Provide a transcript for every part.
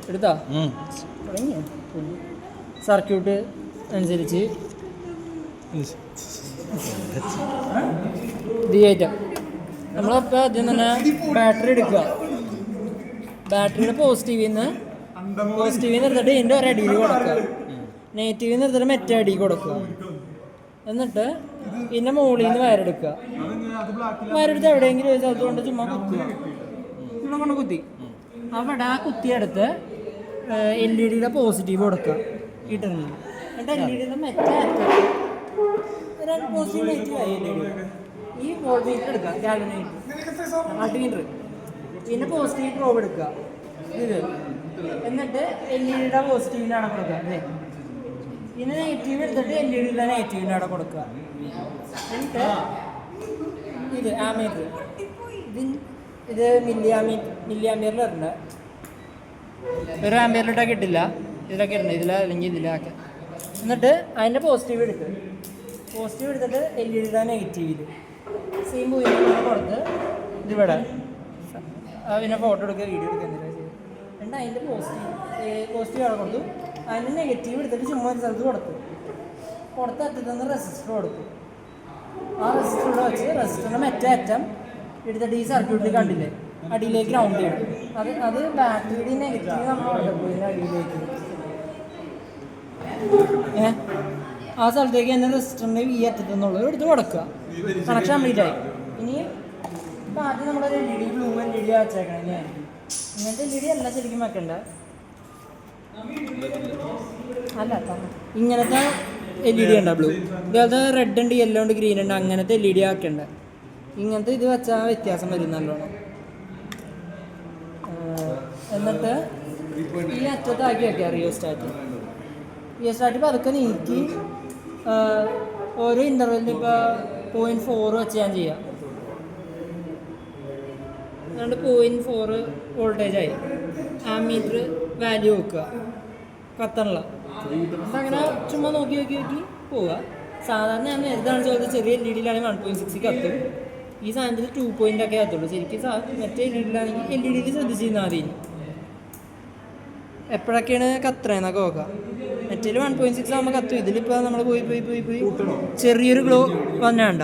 എടുത്താ സർക്യൂട്ട് അനുസരിച്ച് നമ്മളപ്പോൾ ആദ്യം തന്നെ ബാറ്ററി എടുക്കുക. ബാറ്ററിയുടെ പോസിറ്റീവിൽ നിന്ന് എടുത്തിട്ട് ഇതിൻ്റെ ഒരു അടിയിൽ കൊടുക്കുക, നെഗറ്റീവിൽ നിന്ന് എടുത്തിട്ട് മറ്റേ അടിയിൽ കൊടുക്കുക. എന്നിട്ട് പിന്നെ മുകളിൽ നിന്ന് വയറെടുക്കുക. വയറെടുത്ത് എവിടെയെങ്കിലും ഒരു സ്ഥലത്ത് കൊണ്ട് ചുമ്മാ കുത്തുക, ചുമ്മാ കൊണ്ട് കുത്തി. അവിടെ ആ കുത്തിയെടുത്ത് LED പോസിറ്റീവ് കൊടുക്കുക ഈ ടെർമിനൽ. എന്നിട്ട് LED മറ്റേ പോസിറ്റീവ് നെഗറ്റീവ് ആയി ഈ വോൾട്ട് മീറ്റർ എടുക്കുക, ഗാൽവനോമീറ്റർ, മൾട്ടിമീറ്റർ. പിന്നെ പോസിറ്റീവ് പ്രോബ് എടുക്കുക ഇത്. എന്നിട്ട് LED പോസിറ്റീവിനാണ് കൊടുക്കുക അല്ലേ. പിന്നെ നെഗറ്റീവ് എടുത്തിട്ട് LED നെഗറ്റീവിനാണ് കൊടുക്കുക. എന്നിട്ട് ഇത് ആമീറ്റർ, ഇത് മില്ലിയാമ്പിയറിൽ വരണ്ട. ഒരു ആമ്പിയറിലിട്ടൊക്കെ കിട്ടില്ല, ഇതിലൊക്കെ ഇടണ്ട, ഇതിൽ അല്ലെങ്കിൽ ഇതിലൊക്കെ. എന്നിട്ട് അതിൻ്റെ പോസിറ്റീവ് എടുക്കുക. പോസിറ്റീവ് എടുത്തിട്ട് LED നെഗറ്റീവിൽ സെയിം പോയിന്റ് കൊടുത്ത് ഇതിവിടെ പിന്നെ ഫോട്ടോ എടുക്കുക, വീഡിയോ എടുക്കുക, എന്തെങ്കിലും ചെയ്യും. എന്നിട്ട് അതിൻ്റെ പോസിറ്റീവ് അവിടെ കൊടുത്തു. അതിൻ്റെ നെഗറ്റീവ് എടുത്തിട്ട് ചുമ്മാ ഒരു സ്ഥലത്ത് കൊടുത്ത് അറ്റത്തുനിന്ന് റെസിസ്റ്റർ കൊടുത്തു. ആ റെസിസ്റ്റർ ഇവിടെ വെച്ച് റെസിസ്റ്ററിൻ്റെ മറ്റേ അറ്റം എടുത്തിട്ട് ഈ സർക്യൂട്ടിൽ കണ്ടില്ലേ അടിയിലേക്ക് ഗ്രൗണ്ട് ചെയ്യും. അത് ബാറ്ററിയുടെ നെഗറ്റീവ് നമ്മൾ അവിടെ പോയി അടിയിലേക്ക് ആ സ്ഥലത്തേക്ക് തന്നെ റെസിസ്റ്ററിൻ്റെ ഈ അറ്റത്തുനിന്നുള്ളത് എടുത്ത് കൊടുക്കുക. കണക്ഷൻ കംപ്ലീറ്റ് ആയി. ഇനി ഇപ്പം ആദ്യം നമ്മളൊരു LED ബ്ലൂ LED വെച്ചേക്കണം അല്ലേ. ഇങ്ങനത്തെ LED അല്ല ശരിക്കും വെക്കണ്ട, അല്ല ഇങ്ങനത്തെ LED ഉണ്ട് ബ്ലൂ. ഇതുപോലത്തെ റെഡ് ഉണ്ട്, യെല്ലോ ഉണ്ട്, ഗ്രീൻ ഉണ്ട്, അങ്ങനത്തെ LED ആക്കണ്ട. ഇങ്ങനത്തെ ഇത് വെച്ചാൽ വ്യത്യാസം വരും നല്ലോണം. എന്നിട്ട് ഈ അറ്റത്താക്കി വെക്കുക റിയോസ്റ്റാറ്റ്. പതുക്കെ നീക്കി ഓരോ ഇൻ്റർവെല്ലിന് ഇപ്പോൾ 0.4 വെച്ച് ഞാൻ ചെയ്യാം. അതുകൊണ്ട് 0.4 വോൾട്ടേജായി. ആമീറ്റർ വാല്യൂ വെക്കുക, കത്തണില്ല. അപ്പം അങ്ങനെ ചുമ്മാ നോക്കി പോവുക. സാധാരണ ഞാൻ നേരത്താണ് ചോദിച്ചത് ചെറിയ LED-ലാണെങ്കിൽ 1.6 കത്തും. ഈ സാധനത്തിൽ 2 പോയിൻ്റൊക്കെ കത്തുള്ളൂ. ശരിക്കും മറ്റേ LED-ലാണെങ്കിൽ LED ശ്രദ്ധിച്ചിരുന്നാൽ മതി. എപ്പോഴൊക്കെയാണ് കത്തണേന്നൊക്കെ നോക്കാം. മറ്റേൽ 1.6 ആകുമ്പോൾ കത്തും. ഇതിലിപ്പോൾ നമ്മൾ പോയി ചെറിയൊരു ഗ്ലോ വന്നാണ്ട.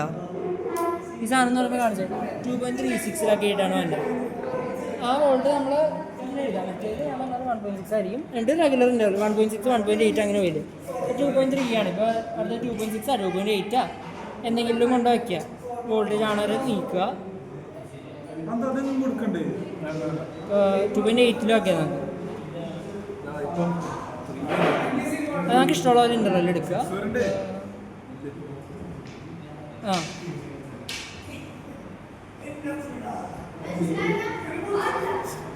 ഈ സാധനം എന്ന് പറയുമ്പോൾ കാണിച്ചത് 2.36 ആയിട്ടാണ് വന്നത്. ആ വോൾട്ട് നമ്മൾ എഴുതാം. മറ്റേത് ഞാൻ പറഞ്ഞത് 1.6 ആയിരിക്കും. രണ്ട് റെഗുലർ ഉണ്ടാവും, 1.6, 1.8 അങ്ങനെ വരും. 2.3 ആണ്. ഇപ്പോൾ അടുത്ത 2.6 2.8 എന്തെങ്കിലും കൊണ്ട് വയ്ക്കുക. വോൾട്ടേജ് ആണവരെ നീക്കുക. 2.8 വയ്ക്കുക. അത് നമുക്ക് ഇഷ്ടമുള്ള ഒരു ഇൻ്റർവെൽ എടുക്കുക.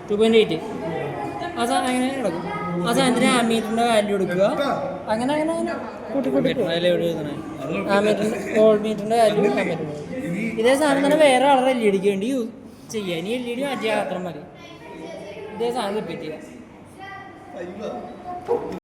2.8 ആ സാധനം അങ്ങനെ കിടക്കും. ആ സാധനത്തിന് ആമീറ്ററിൻ്റെ വാല്യൂ എടുക്കുക. അങ്ങനെ കൂട്ടി ആമീറ്ററിൻ്റെ വോൾട്ട് മീറ്ററിൻ്റെ വാല്യൂ ആമീറ്റർ. ഇതേ സാധനം തന്നെ വേറെ ആളുടെ LED വേണ്ടി യൂസ് ചെയ്യുക. ഇനി LED മാറ്റിയാൽ മാത്രം മതി. ഇതേ സാധനം റിപ്പീറ്റ് ചെയ്യുക.